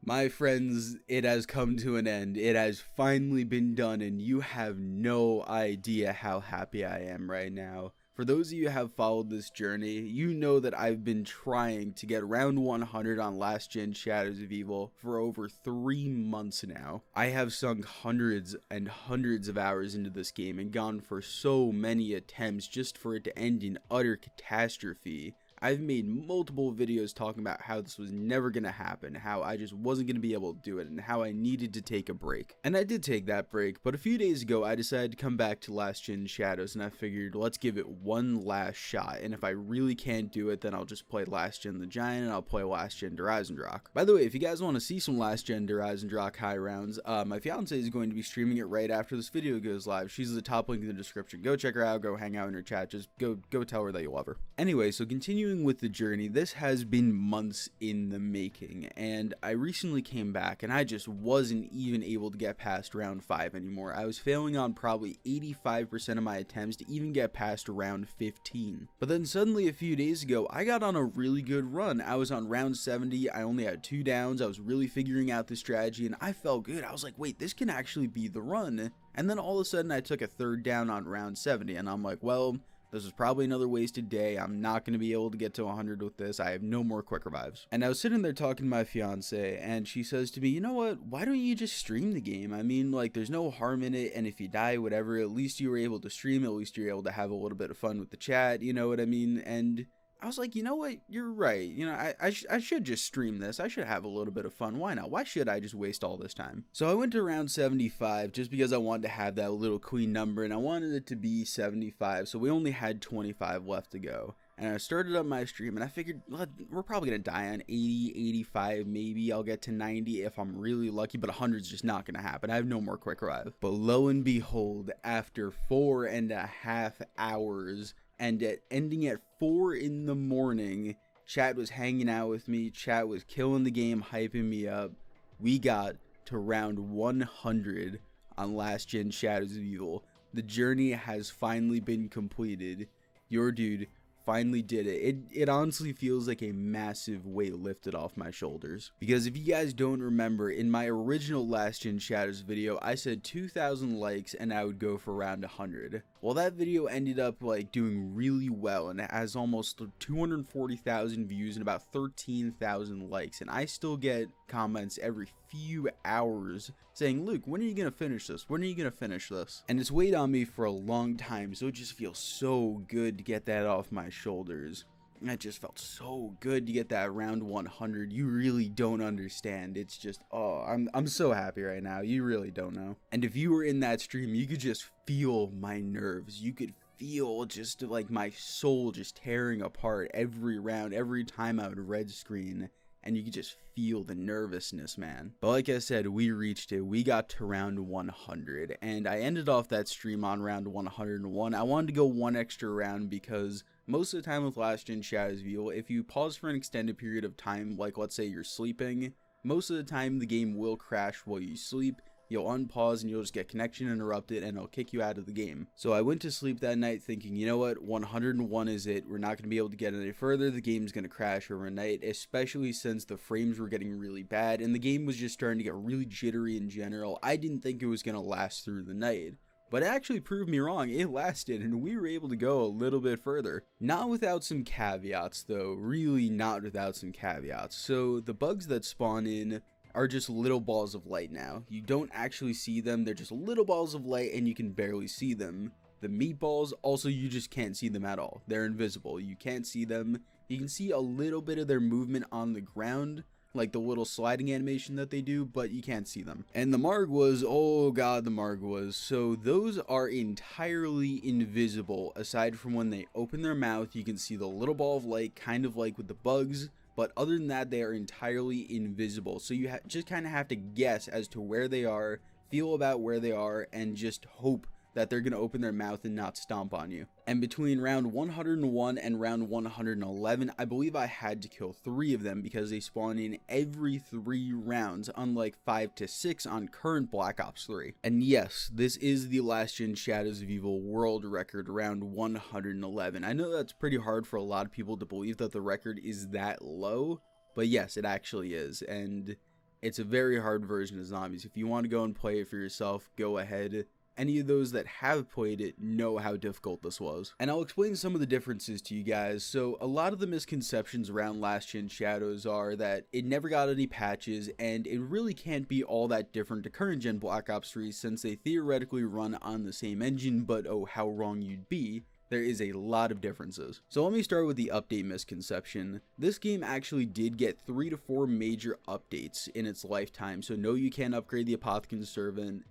My friends, it has come to an end. It has finally been done, and you have no idea how happy I am right now. For those of you who have followed this journey, you know that I've been trying to get round 100 on Last Gen Shadows of Evil for over 3 months now. I have sunk hundreds and hundreds of hours into this game and gone for so many attempts just for it to end in utter catastrophe. I've made multiple videos talking about how this was never going to happen, how I just wasn't going to be able to do it, and how I needed to take a break. And I did take that break, but a few days ago I decided to come back to Last Gen Shadows, and I figured let's give it one last shot, and if I really can't do it, then I'll just play Last Gen the Giant, and I'll play Last Gen Drazendrock. By the way, if you guys want to see some Last Gen Drazendrock high rounds, my fiance is going to be streaming it right after this video goes live. She's the top link in the description. Go check her out, go hang out in her chat, just go tell her that you love her. Anyway, so continuing with the journey, this has been months in the making, and I recently came back and I just wasn't even able to get past round 5 anymore. I was failing on probably 85% of my attempts to even get past round 15. But then suddenly a few days ago, I got on a really good run. I was on round 70, I only had 2 downs, I was really figuring out the strategy, and I felt good. I was like, wait, this can actually be the run. And then all of a sudden I took a 3rd down on round 70, and I'm like, well, this is probably another wasted day. I'm not going to be able to get to 100 with this. I have no more quick revives. And I was sitting there talking to my fiance, and she says to me, you know what? Why don't you just stream the game? I mean, like, there's no harm in it, and if you die, whatever, at least you were able to stream. At least you're able to have a little bit of fun with the chat, you know what I mean? And I was like, you know what? You're right. You know, I should just stream this. I should have a little bit of fun. Why not? Why should I just waste all this time? So I went to round 75 just because I wanted to have that little queen number, and I wanted it to be 75. So we only had 25 left to go. And I started up my stream, and I figured, well, we're probably going to die on 80, 85, maybe I'll get to 90 if I'm really lucky, but 100 is just not going to happen. I have no more quick revive. But lo and behold, after 4.5 hours, and ending at 4 in the morning, chat was hanging out with me, chat was killing the game, hyping me up. We got to round 100 on Last Gen Shadows of Evil. The journey has finally been completed. Your dude finally did it. It honestly feels like a massive weight lifted off my shoulders. Because if you guys don't remember, in my original Last Gen Shadows video, I said 2,000 likes and I would go for around 100. Well, that video ended up like doing really well, and it has almost 240,000 views and about 13,000 likes, and I still get comments every few hours saying, Luke, when are you gonna finish this? When are you gonna finish this? And it's weighed on me for a long time, so it just feels so good to get that off my shoulders. And it just felt so good to get that round 100. You really don't understand. It's just, oh, I'm so happy right now. You really don't know. And if you were in that stream, you could just feel my nerves. You could feel just like my soul just tearing apart every round, every time I would red screen. And you could just feel the nervousness, man. But like I said, we reached it. We got to round 100. And I ended off that stream on round 101. I wanted to go one extra round because most of the time with Last Gen Shadows of Evil, if you pause for an extended period of time, like let's say you're sleeping, most of the time the game will crash while you sleep. You'll unpause and you'll just get connection interrupted and it'll kick you out of the game. So I went to sleep that night thinking, you know what, 101 is it. We're not going to be able to get any further. The game's going to crash overnight, especially since the frames were getting really bad and the game was just starting to get really jittery in general. I didn't think it was going to last through the night. But it actually proved me wrong. It lasted, and we were able to go a little bit further. Not without some caveats, though. Really not without some caveats. So the bugs that spawn in are just little balls of light now. You don't actually see them. They're just little balls of light, and you can barely see them. The meatballs, also, you just can't see them at all. They're invisible. You can't see them. You can see a little bit of their movement on the ground, like the little sliding animation that they do, but you can't see them. And the Margwas, oh god, the Margwas. So those are entirely invisible, aside from when they open their mouth, you can see the little ball of light, kind of like with the bugs, but other than that, they are entirely invisible. So you just kind of have to guess as to where they are, feel about where they are, and just hope that they're going to open their mouth and not stomp on you. And between round 101 and round 111, I believe I had to kill 3 of them because they spawn in every 3 rounds, unlike 5 to 6 on current Black Ops 3. And yes, this is the Last Gen Shadows of Evil world record, round 111. I know that's pretty hard for a lot of people to believe that the record is that low, but yes, it actually is. And It's a very hard version of zombies. If you want to go and play it for yourself, go ahead. Any of those that have played it know how difficult this was. And I'll explain some of the differences to you guys. So a lot of the misconceptions around Last Gen Shadows are that it never got any patches, and it really can't be all that different to current gen Black Ops 3 since they theoretically run on the same engine, but oh how wrong you'd be. There is a lot of differences. So let me start with the update misconception. This game actually did get 3 to 4 major updates in its lifetime. So no, you can't upgrade the Apothicon Servant.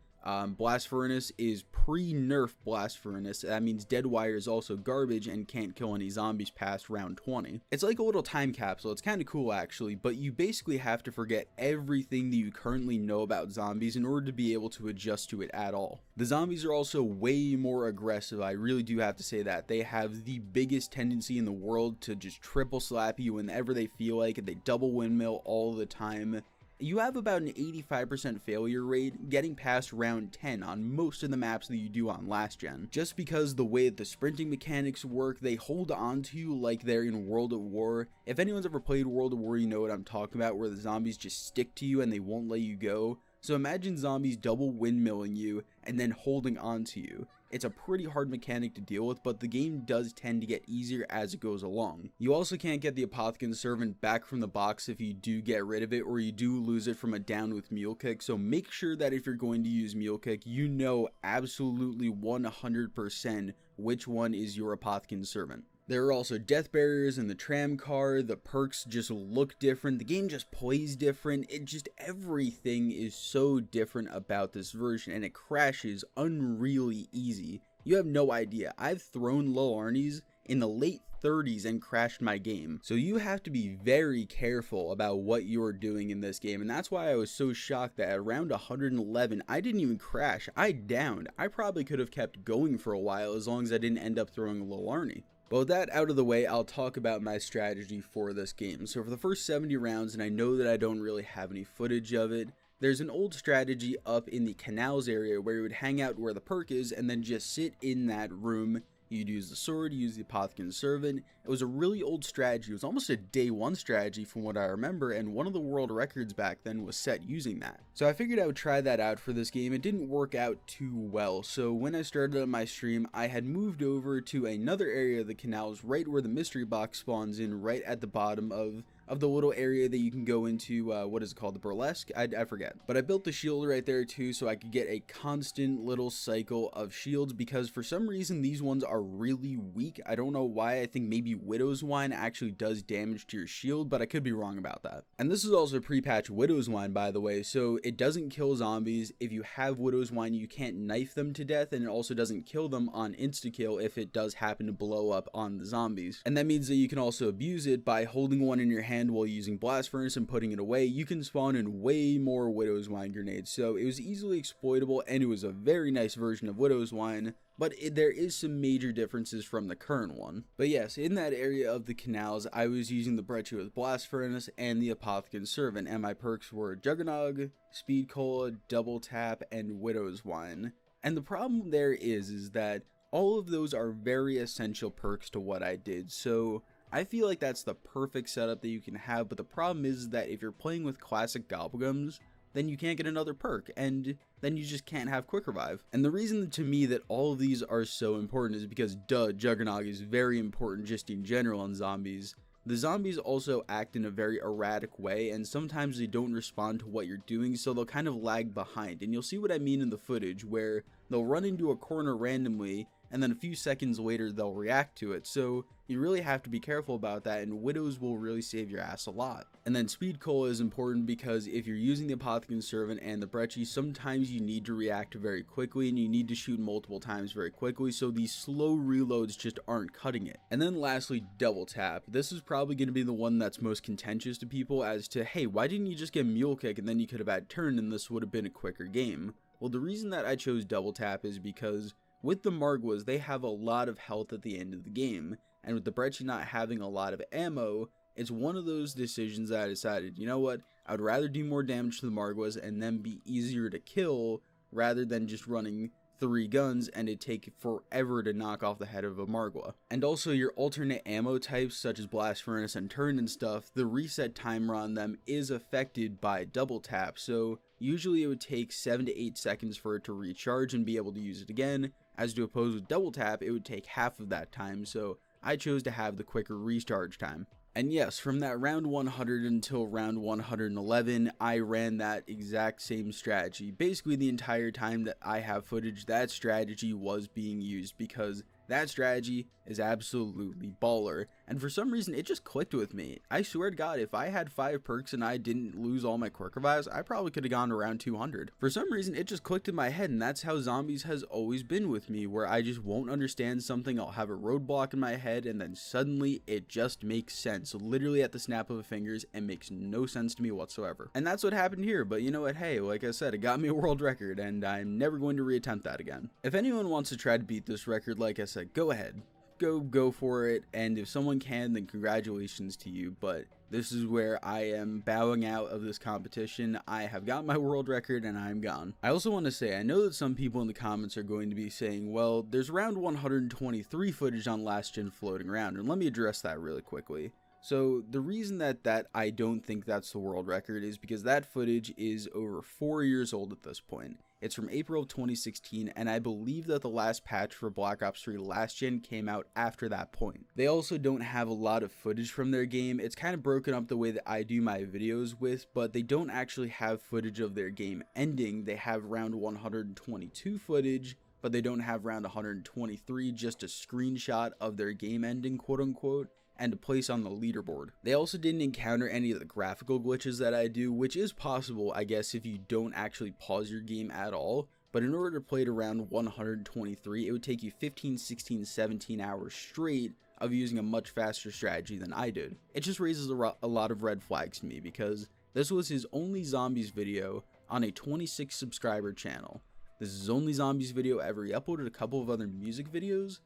Blast Furnace is pre-nerf Blast Furnace. That means Dead Wire is also garbage and can't kill any zombies past round 20. It's like a little time capsule. It's kind of cool actually, but you basically have to forget everything that you currently know about zombies in order to be able to adjust to it at all. The zombies are also way more aggressive. I really do have to say that. They have the biggest tendency in the world to just triple slap you whenever they feel like it. They double windmill all the time. You have about an 85% failure rate getting past round 10 on most of the maps that you do on last gen. Just because the way that the sprinting mechanics work, they hold on to you like they're in World at War. If anyone's ever played World at War, you know what I'm talking about, where the zombies just stick to you and they won't let you go. So imagine zombies double windmilling you and then holding on to you. It's a pretty hard mechanic to deal with, but the game does tend to get easier as it goes along. You also can't get the Apothicon Servant back from the box if you do get rid of it, or you do lose it from a down with Mule Kick, so make sure that if you're going to use Mule Kick, you know absolutely 100% which one is your Apothicon Servant. There are also death barriers in the tram car, the perks just look different, the game just plays different, everything is so different about this version, and it crashes unreally easy. You have no idea. I've thrown low Arnie's in the late 30s and crashed my game. So you have to be very careful about what you're doing in this game, and that's why I was so shocked that at around 111, I didn't even crash. I downed. I probably could have kept going for a while as long as I didn't end up throwing low Arnie. But with that out of the way, I'll talk about my strategy for this game. So for the first 70 rounds, and I know that I don't really have any footage of it, there's an old strategy up in the canals area where you would hang out where the perk is and then just sit in that room. You'd use the sword, use the Apothicon Servant. It was a really old strategy. It was almost a day one strategy from what I remember, and one of the world records back then was set using that. So I figured I would try that out for this game. It didn't work out too well, so when I started on my stream, I had moved over to another area of the canals right where the mystery box spawns in, right at the bottom of the little area that you can go into, what is it called, the burlesque? I forget. But I built the shield right there too so I could get a constant little cycle of shields, because for some reason these ones are really weak. I don't know why. I think maybe Widow's Wine actually does damage to your shield, but I could be wrong about that. And this is also pre-patch Widow's Wine, by the way, so it doesn't kill zombies. If you have Widow's Wine, you can't knife them to death, and it also doesn't kill them on insta-kill if it does happen to blow up on the zombies. And that means that you can also abuse it by holding one in your hand while using Blast Furnace and putting it away. You can spawn in way more Widow's Wine grenades, so it was easily exploitable, and it was a very nice version of Widow's Wine, but there is some major differences from the current one. But yes, in that area of the canals, I was using the Breccia with Blast Furnace and the Apothicon Servant, and my perks were Juggernog, Speed Cola, Double Tap, and Widow's Wine. And the problem there is that all of those are very essential perks to what I did, so I feel like that's the perfect setup that you can have, but the problem is that if you're playing with classic Gobblegums, then you can't get another perk, and then you just can't have Quick Revive. And the reason to me that all of these are so important is because, Juggernog is very important just in general on zombies. The zombies also act in a very erratic way, and sometimes they don't respond to what you're doing, so they'll kind of lag behind. And you'll see what I mean in the footage, where they'll run into a corner randomly, and then a few seconds later they'll react to it. So you really have to be careful about that, and Widows will really save your ass a lot. And then Speed Cola is important because if you're using the Apothicon Servant and the Breccia, sometimes you need to react very quickly and you need to shoot multiple times very quickly, so these slow reloads just aren't cutting it. And then lastly, Double Tap. This is probably going to be the one that's most contentious to people as to, hey, why didn't you just get Mule Kick and then you could have had turn and this would have been a quicker game? Well, the reason that I chose Double Tap is because with the Margwas, they have a lot of health at the end of the game, and with the Breccia not having a lot of ammo, it's one of those decisions that I decided, you know what, I would rather do more damage to the Margwas and then be easier to kill rather than just running 3 guns and it'd take forever to knock off the head of a Margwa. And also your alternate ammo types such as Blast Furnace and Turn and stuff, the reset timer on them is affected by double tap, so usually it would take 7 to 8 seconds for it to recharge and be able to use it again, as to oppose with double tap it would take half of that time, so I chose to have the quicker recharge time. And yes, from that round 100 until round 111, I ran that exact same strategy. Basically the entire time that I have footage, that strategy was being used because that strategy is absolutely baller. And for some reason, it just clicked with me. I swear to God, if I had 5 perks and I didn't lose all my quick revives, I probably could have gone to round 200. For some reason, it just clicked in my head, and that's how zombies has always been with me, where I just won't understand something, I'll have a roadblock in my head, and then suddenly it just makes sense. Literally at the snap of the fingers, it makes no sense to me whatsoever. And that's what happened here, but you know what, hey, like I said, it got me a world record, and I'm never going to reattempt that again. If anyone wants to try to beat this record, like I said, go ahead. Go for it, and if someone can, then congratulations to you, but this is where I am bowing out of this competition. I have got my world record and I'm gone. I also want to say, I know that some people in the comments are going to be saying, well, there's around 123 footage on Last Gen floating around, and let me address that really quickly. So the reason that I don't think that's the world record is because that footage is over 4 years old at this point. It's from April of 2016, and I believe that the last patch for Black Ops 3 Last Gen came out after that point. They also don't have a lot of footage from their game. It's kind of broken up the way that I do my videos with, but they don't actually have footage of their game ending. They have round 122 footage, but they don't have round 123, just a screenshot of their game ending, quote unquote, and to place on the leaderboard. They also didn't encounter any of the graphical glitches that I do, which is possible, I guess, if you don't actually pause your game at all. But in order to play it around 123, it would take you 15, 16, 17 hours straight of using a much faster strategy than I did. It just raises a lot of red flags to me, because this was his only zombies video on a 26 subscriber channel. This is his only zombies video ever. He uploaded a couple of other music videos,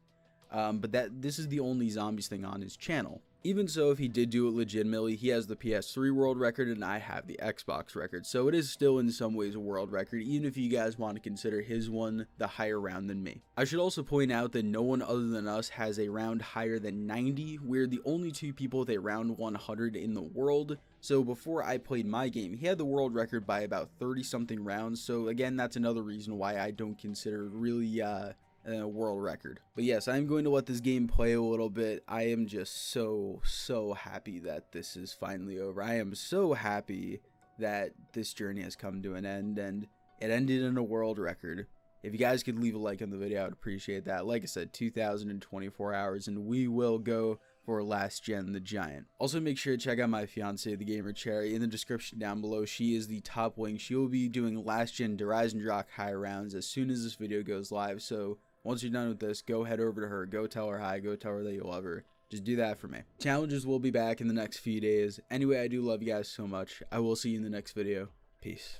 but this is the only zombies thing on his channel. Even so, if he did do it legitimately, he has the PS3 world record and I have the Xbox record, so it is still in some ways a world record, even if you guys want to consider his one the higher round than me. I should also point out that no one other than us has a round higher than 90. We're the only 2 people with a round 100 in the world. So before I played my game, he had the world record by about 30 something rounds, so again, that's another reason why I don't consider really a world record. But yes, I'm going to let this game play a little bit. I am just so happy that this is finally over. I am so happy that this journey has come to an end, and it ended in a world record. If you guys could leave a like on the video, I would appreciate that. Like I said, 2,024 hours, and we will go for Last Gen the Giant. Also, make sure to check out my fiance, the Gamer Cherry, in the description down below. She is the top link. She will be doing Last Gen Rise and Drock high rounds as soon as this video goes live, so once you're done with this, go head over to her, go tell her hi, go tell her that you love her. Just do that for me. Challenges will be back in the next few days. Anyway, I do love you guys so much. I will see you in the next video. Peace.